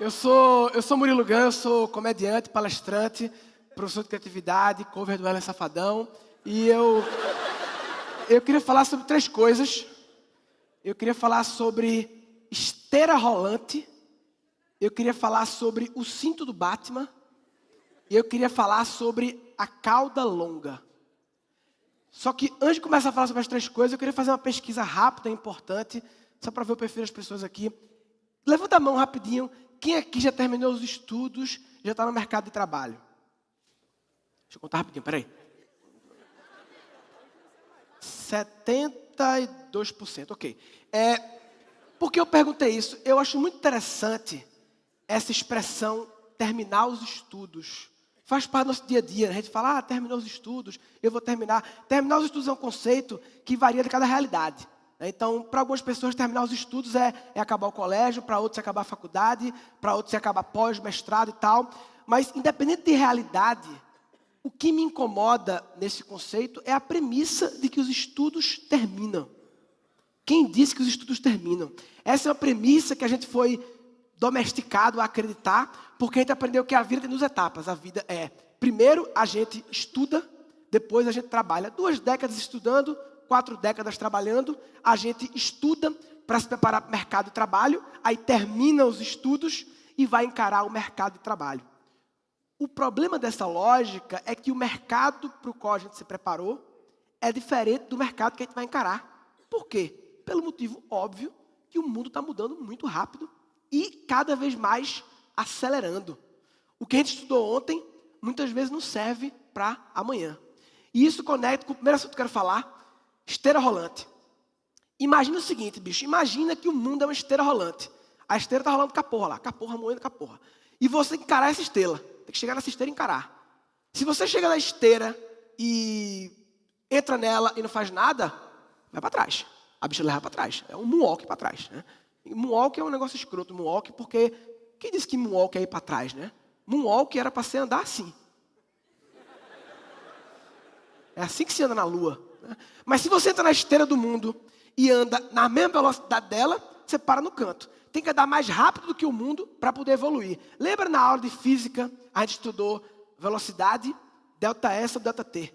Eu sou Murilo Gun, eu sou comediante, palestrante, professor de criatividade, cover do Wesley Safadão. E eu queria falar sobre 3 coisas. Eu queria falar sobre esteira rolante. Eu queria falar sobre o cinto do Batman. E eu queria falar sobre a cauda longa. Só que antes de começar a falar sobre as 3 coisas, eu queria fazer uma pesquisa rápida e importante, só para ver o perfil das pessoas aqui. Levanta a mão rapidinho. Quem aqui já terminou os estudos, já está no mercado de trabalho? Deixa eu contar rapidinho, peraí. 72%, ok. Por que eu perguntei isso? Eu acho muito interessante essa expressão, terminar os estudos. Faz parte do nosso dia a dia, né? A gente fala, terminou os estudos, eu vou terminar. Terminar os estudos é um conceito que varia de cada realidade. Então, para algumas pessoas, terminar os estudos é acabar o colégio, para outros é acabar a faculdade, para outros é acabar pós, mestrado e tal. Mas, independente de realidade, o que me incomoda nesse conceito é a premissa de que os estudos terminam. Quem disse que os estudos terminam? Essa é uma premissa que a gente foi domesticado a acreditar, porque a gente aprendeu que a vida tem 2 etapas. A vida é, primeiro a gente estuda, depois a gente trabalha. 2 décadas estudando, 4 décadas trabalhando, a gente estuda para se preparar para o mercado de trabalho, aí termina os estudos e vai encarar o mercado de trabalho. O problema dessa lógica é que o mercado para o qual a gente se preparou é diferente do mercado que a gente vai encarar. Por quê? Pelo motivo óbvio que o mundo está mudando muito rápido e cada vez mais acelerando. O que a gente estudou ontem, muitas vezes não serve para amanhã. E isso conecta com o primeiro assunto que eu quero falar, esteira rolante. Imagina o seguinte, bicho. Imagina que o mundo é uma esteira rolante. A esteira está rolando com a porra lá. Com a porra, moendo com a porra. E você tem que encarar essa esteira. Tem que chegar nessa esteira e encarar. Se você chega na esteira e entra nela e não faz nada, vai para trás. A bicha leva para trás. É um moonwalk para trás. Né? E moonwalk é um negócio escroto. Moonwalk porque... Quem disse que moonwalk é ir para trás, né? Moonwalk era para você andar assim. É assim que se anda na lua. Mas se você entra na esteira do mundo e anda na mesma velocidade dela, você para no canto. Tem que andar mais rápido do que o mundo para poder evoluir. Lembra na aula de física, a gente estudou velocidade, ΔS ou ΔT.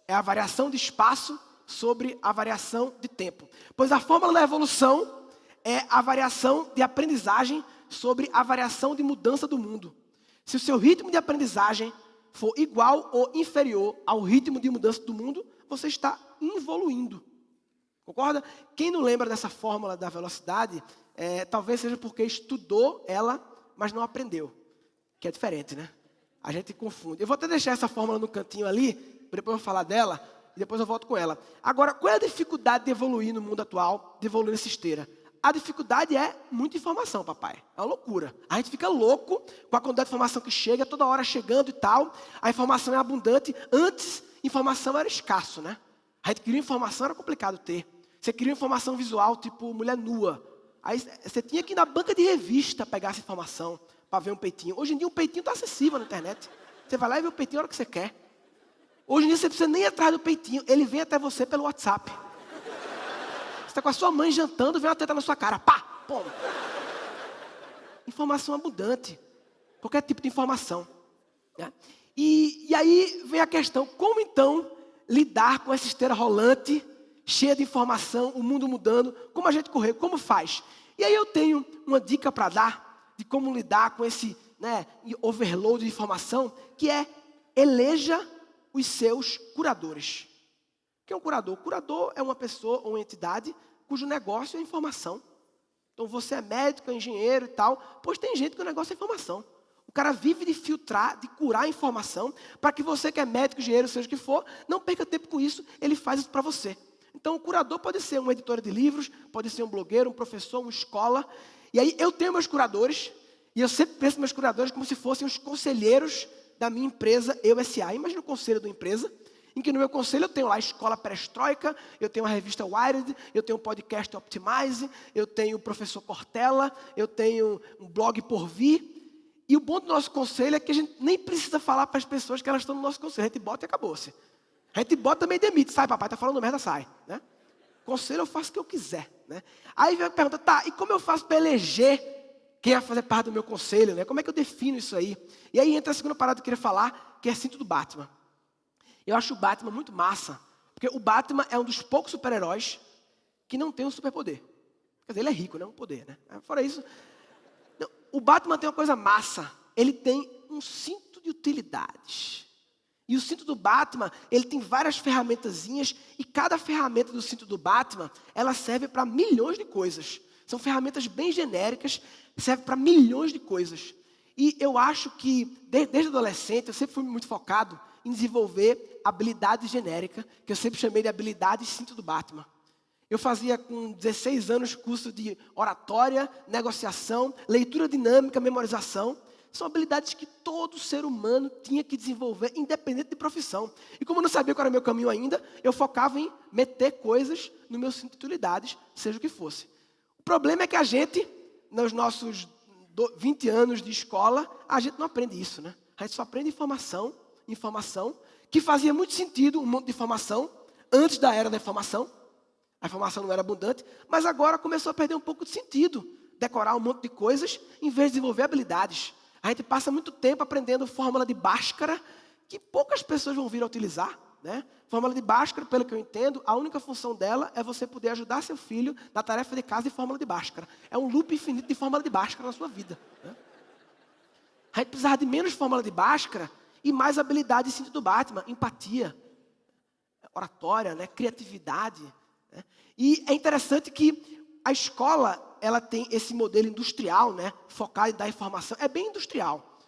É a variação de espaço sobre a variação de tempo. Pois a fórmula da evolução é a variação de aprendizagem sobre a variação de mudança do mundo. Se o seu ritmo de aprendizagem for igual ou inferior ao ritmo de mudança do mundo, você está evoluindo. Concorda? Quem não lembra dessa fórmula da velocidade, talvez seja porque estudou ela, mas não aprendeu. Que é diferente, né? A gente confunde. Eu vou até deixar essa fórmula no cantinho ali, depois eu vou falar dela, e depois eu volto com ela. Agora, qual é a dificuldade de evoluir no mundo atual, de evoluir nessa esteira? A dificuldade é muita informação, papai. É uma loucura. A gente fica louco com a quantidade de informação que chega, toda hora chegando e tal. A informação é abundante. Antes, informação era escasso, né? A gente queria informação, era complicado ter. Você queria informação visual, tipo mulher nua. Aí você tinha que ir na banca de revista pegar essa informação para ver um peitinho. Hoje em dia, um peitinho está acessível na internet. Você vai lá e vê o peitinho a hora que você quer. Hoje em dia, você não precisa nem ir atrás do peitinho. Ele vem até você pelo WhatsApp. Você está com a sua mãe jantando, vem uma teta na sua cara. Pá! Pô. Informação abundante. Qualquer tipo de informação. Né? E aí vem a questão, como então lidar com essa esteira rolante, cheia de informação, o mundo mudando, como a gente correr, como faz? E aí eu tenho uma dica para dar de como lidar com esse overload de informação, que é eleja os seus curadores. O que é um curador? Curador é uma pessoa ou uma entidade cujo negócio é informação. Então você é médico, é engenheiro e tal, pois tem gente que o negócio é informação. O cara vive de filtrar, de curar a informação, para que você que é médico, engenheiro, seja o que for, não perca tempo com isso, ele faz isso para você. Então o curador pode ser uma editora de livros, pode ser um blogueiro, um professor, uma escola. E aí eu tenho meus curadores, e eu sempre penso nos meus curadores como se fossem os conselheiros da minha empresa, Eu S.A. Imagina o conselho da empresa, em que no meu conselho eu tenho lá a Escola Perestroika, eu tenho a revista Wired, eu tenho o podcast Optimize, eu tenho o Professor Cortella, eu tenho um blog por vir. E o bom do nosso conselho é que a gente nem precisa falar para as pessoas que elas estão no nosso conselho. A gente bota e acabou-se. A gente bota também demite. Sai, papai, tá falando merda, sai. Né? Conselho eu faço o que eu quiser. Né? Aí vem a pergunta, tá, e como eu faço para eleger Quem vai fazer parte do meu conselho, né? Como é que eu defino isso aí? E aí entra a segunda parada que eu queria falar, que é cinto do Batman. Eu acho o Batman muito massa, porque o Batman é um dos poucos super-heróis que não tem um superpoder. Quer dizer, ele é rico, né? Um poder, né? Fora isso, não, o Batman tem uma coisa massa. Ele tem um cinto de utilidades. E o cinto do Batman, ele tem várias ferramentazinhas, e cada ferramenta do cinto do Batman, ela serve para milhões de coisas. São ferramentas bem genéricas, servem para milhões de coisas. E eu acho que, desde adolescente, eu sempre fui muito focado em desenvolver habilidade genérica, que eu sempre chamei de habilidade cinto do Batman. Eu fazia com 16 anos curso de oratória, negociação, leitura dinâmica, memorização. São habilidades que todo ser humano tinha que desenvolver, independente de profissão. E como eu não sabia qual era o meu caminho ainda, eu focava em meter coisas no meu cinto de utilidades, seja o que fosse. O problema é que a gente, nos nossos 20 anos de escola, a gente não aprende isso, né? A gente só aprende informação, que fazia muito sentido, um monte de informação, antes da era da informação. A informação não era abundante, mas agora começou a perder um pouco de sentido. Decorar um monte de coisas, em vez de desenvolver habilidades. A gente passa muito tempo aprendendo fórmula de Bhaskara, que poucas pessoas vão vir a utilizar, né? Fórmula de Bhaskara, pelo que eu entendo, a única função dela é você poder ajudar seu filho na tarefa de casa de fórmula de Bhaskara. É um loop infinito de fórmula de Bhaskara na sua vida, né? A gente precisava de menos fórmula de Bhaskara e mais habilidade de cinto do Batman, empatia, oratória, né? Criatividade, né? E é interessante que a escola, ela tem esse modelo industrial, né, focado em dar informação. É bem industrial.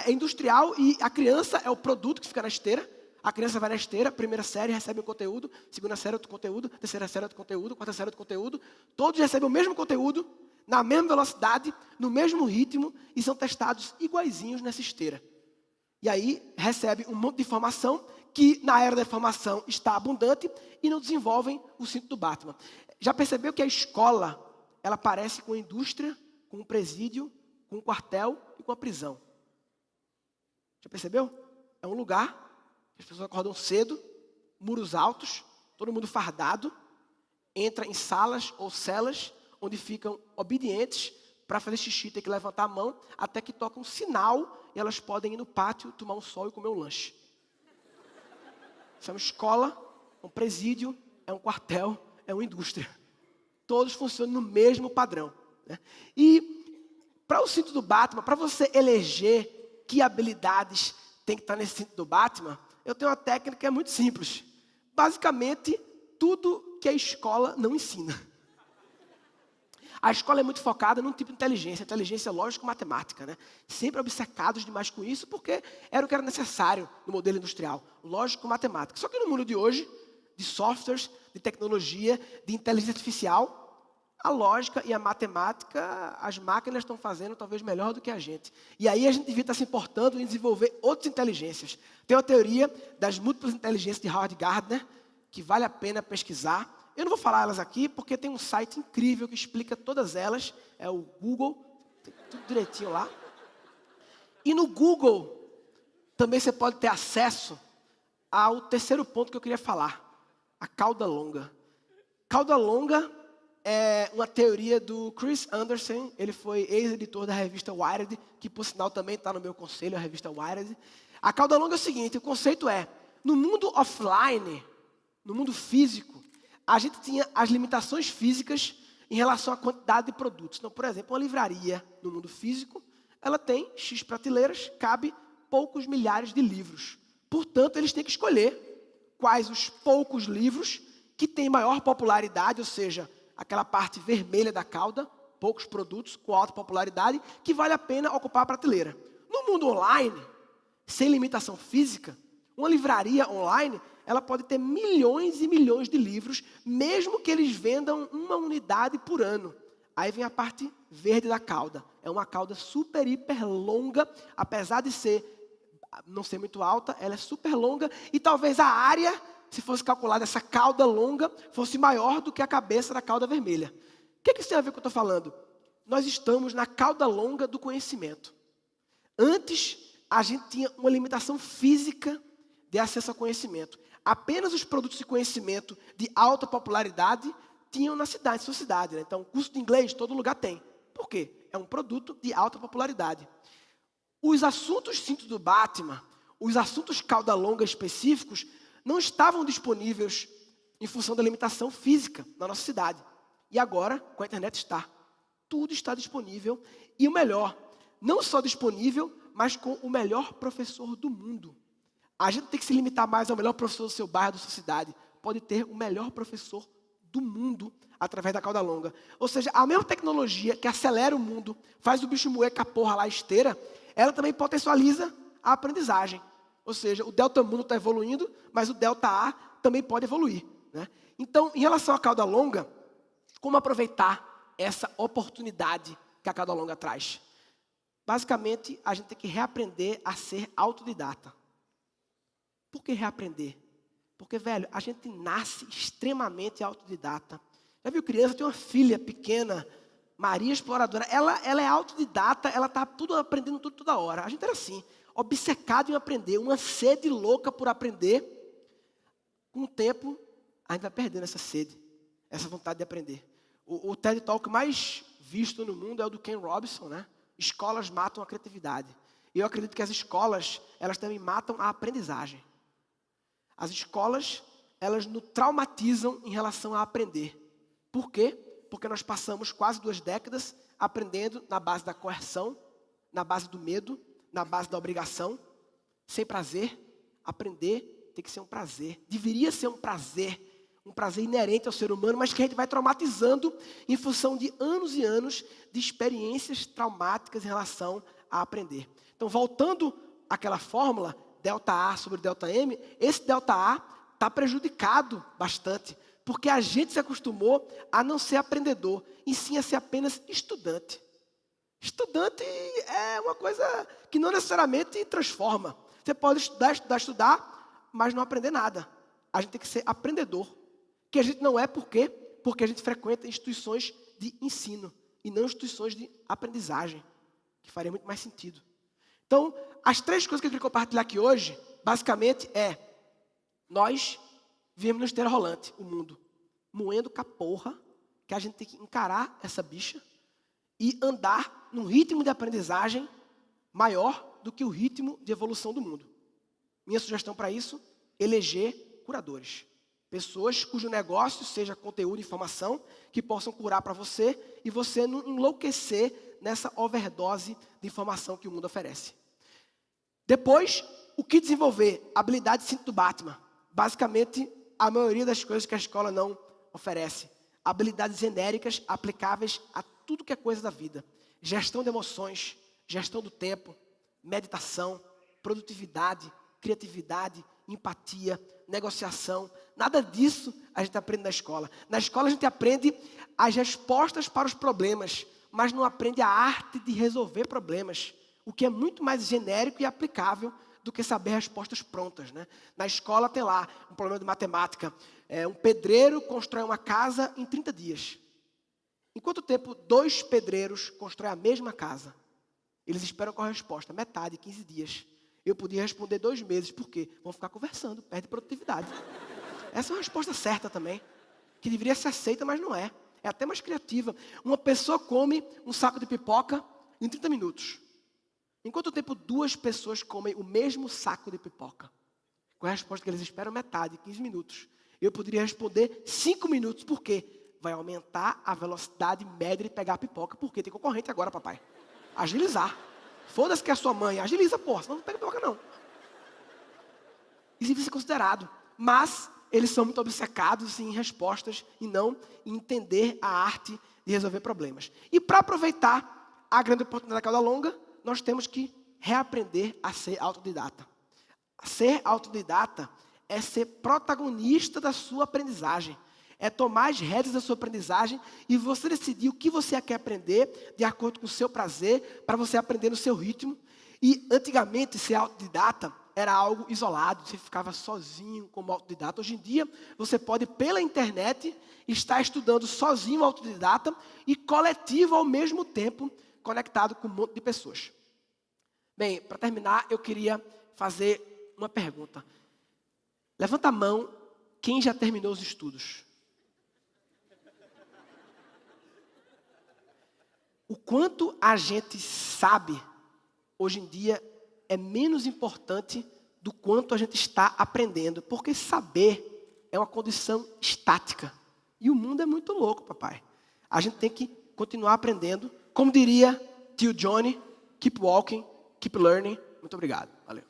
É industrial e a criança é o produto que fica na esteira. A criança vai na esteira, primeira série recebe um conteúdo, segunda série outro conteúdo, terceira série outro conteúdo, quarta série outro conteúdo. Todos recebem o mesmo conteúdo, na mesma velocidade, no mesmo ritmo e são testados iguaizinhos nessa esteira. E aí recebe um monte de informação que na era da informação está abundante e não desenvolvem o cinto do Batman. Já percebeu que a escola, ela parece com a indústria, com um presídio, com um quartel e com a prisão? Já percebeu? É um lugar que as pessoas acordam cedo, muros altos, todo mundo fardado, entra em salas ou celas onde ficam obedientes. Para fazer xixi tem que levantar a mão até que toca um sinal e elas podem ir no pátio, tomar um sol e comer um lanche. Isso é uma escola, um presídio, é um quartel, é uma indústria. Todos funcionam no mesmo padrão, né? E para o cinto do Batman, para você eleger que habilidades tem que estar nesse cinto do Batman, eu tenho uma técnica que é muito simples. Basicamente, tudo que a escola não ensina. A escola é muito focada num tipo de inteligência lógico-matemática, né? Sempre obcecados demais com isso, porque era o que era necessário no modelo industrial, lógico-matemática. Só que no mundo de hoje, de softwares, de tecnologia, de inteligência artificial, a lógica e a matemática, as máquinas estão fazendo talvez melhor do que a gente. E aí a gente devia estar se importando em desenvolver outras inteligências. Tem uma teoria das múltiplas inteligências de Howard Gardner, que vale a pena pesquisar. Eu não vou falar elas aqui, porque tem um site incrível que explica todas elas. É o Google, tem tudo direitinho lá. E no Google, também você pode ter acesso ao terceiro ponto que eu queria falar. A cauda longa. Cauda longa é uma teoria do Chris Anderson. Ele foi ex-editor da revista Wired, que por sinal também está no meu conselho, a revista Wired. A cauda longa é o seguinte, o conceito é, no mundo offline, no mundo físico, a gente tinha as limitações físicas em relação à quantidade de produtos. Então, por exemplo, uma livraria no mundo físico, ela tem X prateleiras, cabe poucos milhares de livros. Portanto, eles têm que escolher quais os poucos livros que têm maior popularidade, ou seja, aquela parte vermelha da cauda, poucos produtos com alta popularidade, que vale a pena ocupar a prateleira. No mundo online, sem limitação física, uma livraria online, ela pode ter milhões e milhões de livros, mesmo que eles vendam uma unidade por ano. Aí vem a parte verde da cauda. É uma cauda super, hiper longa, apesar de não ser muito alta, ela é super longa, e talvez a área, se fosse calculada essa cauda longa, fosse maior do que a cabeça da cauda vermelha. O que isso tem a ver com o que eu estou falando? Nós estamos na cauda longa do conhecimento. Antes, a gente tinha uma limitação física de acesso ao conhecimento. Apenas os produtos de conhecimento de alta popularidade tinham na cidade, sua cidade, né? Então, curso de inglês, todo lugar tem. Por quê? É um produto de alta popularidade. Os assuntos cinto do Batman, os assuntos cauda longa específicos, não estavam disponíveis em função da limitação física na nossa cidade. E agora, com a internet está. Tudo está disponível. E o melhor, não só disponível, mas com o melhor professor do mundo. A gente tem que se limitar mais ao melhor professor do seu bairro, da sua cidade. Pode ter o melhor professor do mundo através da cauda longa. Ou seja, a mesma tecnologia que acelera o mundo, faz o bicho moer com a porra lá esteira, ela também potencializa a aprendizagem. Ou seja, o delta mundo está evoluindo, mas o delta A também pode evoluir, né? Então, em relação à cauda longa, como aproveitar essa oportunidade que a cauda longa traz? Basicamente, a gente tem que reaprender a ser autodidata. Por que reaprender? Porque, velho, a gente nasce extremamente autodidata. Já viu criança? Tem uma filha pequena, Maria Exploradora. Ela é autodidata, ela está tudo aprendendo tudo toda hora. A gente era assim, obcecado em aprender, uma sede louca por aprender. Com o tempo, a gente vai perdendo essa sede, essa vontade de aprender. O TED Talk mais visto no mundo é o do Ken Robinson, né? Escolas matam a criatividade. E eu acredito que as escolas, elas também matam a aprendizagem. As escolas, elas nos traumatizam em relação a aprender. Por quê? Porque nós passamos quase 2 décadas aprendendo na base da coerção, na base do medo, na base da obrigação, sem prazer. Aprender tem que ser um prazer. Deveria ser um prazer inerente ao ser humano, mas que a gente vai traumatizando em função de anos e anos de experiências traumáticas em relação a aprender. Então, voltando àquela fórmula, delta A sobre delta M, esse delta A está prejudicado bastante, porque a gente se acostumou a não ser aprendedor, e sim a ser apenas estudante. Estudante é uma coisa que não necessariamente transforma. Você pode estudar, mas não aprender nada. A gente tem que ser aprendedor. Que a gente não é por quê? Porque a gente frequenta instituições de ensino e não instituições de aprendizagem, que faria muito mais sentido. Então, as 3 coisas que eu queria compartilhar aqui hoje, basicamente nós vivemos no esteira rolante, o mundo, moendo com a porra, que a gente tem que encarar essa bicha e andar num ritmo de aprendizagem maior do que o ritmo de evolução do mundo. Minha sugestão para isso, eleger curadores. Pessoas cujo negócio seja conteúdo e informação, que possam curar para você e você não enlouquecer nessa overdose de informação que o mundo oferece. Depois, o que desenvolver? Habilidade cinto do Batman. Basicamente, a maioria das coisas que a escola não oferece. Habilidades genéricas aplicáveis a tudo que é coisa da vida. Gestão de emoções, gestão do tempo, meditação, produtividade, criatividade, empatia, negociação. Nada disso a gente aprende na escola. Na escola a gente aprende as respostas para os problemas, mas não aprende a arte de resolver problemas, o que é muito mais genérico e aplicável do que saber respostas prontas, né? Na escola tem lá um problema de matemática. Um pedreiro constrói uma casa em 30 dias. Em quanto tempo 2 pedreiros constroem a mesma casa? Eles esperam qual a resposta? Metade, 15 dias. Eu podia responder 2 meses. Por quê? Vão ficar conversando, perde produtividade. Essa é uma resposta certa também, que deveria ser aceita, mas não é. É até mais criativa. Uma pessoa come um saco de pipoca em 30 minutos. Em quanto tempo 2 pessoas comem o mesmo saco de pipoca? Com a resposta que eles esperam, metade, 15 minutos. Eu poderia responder 5 minutos. Por quê? Vai aumentar a velocidade média de pegar a pipoca. Porque tem concorrente agora, papai. Agilizar. Foda-se que é a sua mãe. Agiliza, porra. Senão não pega pipoca, não. Isso deve ser considerado. Mas eles são muito obcecados em respostas e não em entender a arte de resolver problemas. E para aproveitar a grande oportunidade da cauda longa, nós temos que reaprender a ser autodidata. Ser autodidata é ser protagonista da sua aprendizagem. É tomar as rédeas da sua aprendizagem e você decidir o que você quer aprender de acordo com o seu prazer, para você aprender no seu ritmo. E antigamente ser autodidata era algo isolado, você ficava sozinho como autodidata. Hoje em dia, você pode, pela internet, estar estudando sozinho autodidata e coletivo ao mesmo tempo, conectado com um monte de pessoas. Bem, para terminar, eu queria fazer uma pergunta. Levanta a mão quem já terminou os estudos. o quanto a gente sabe, hoje em dia, é menos importante do quanto a gente está aprendendo. Porque saber é uma condição estática. E o mundo é muito louco, papai. A gente tem que continuar aprendendo. Como diria tio Johnny, keep walking, keep learning. Muito obrigado. Valeu.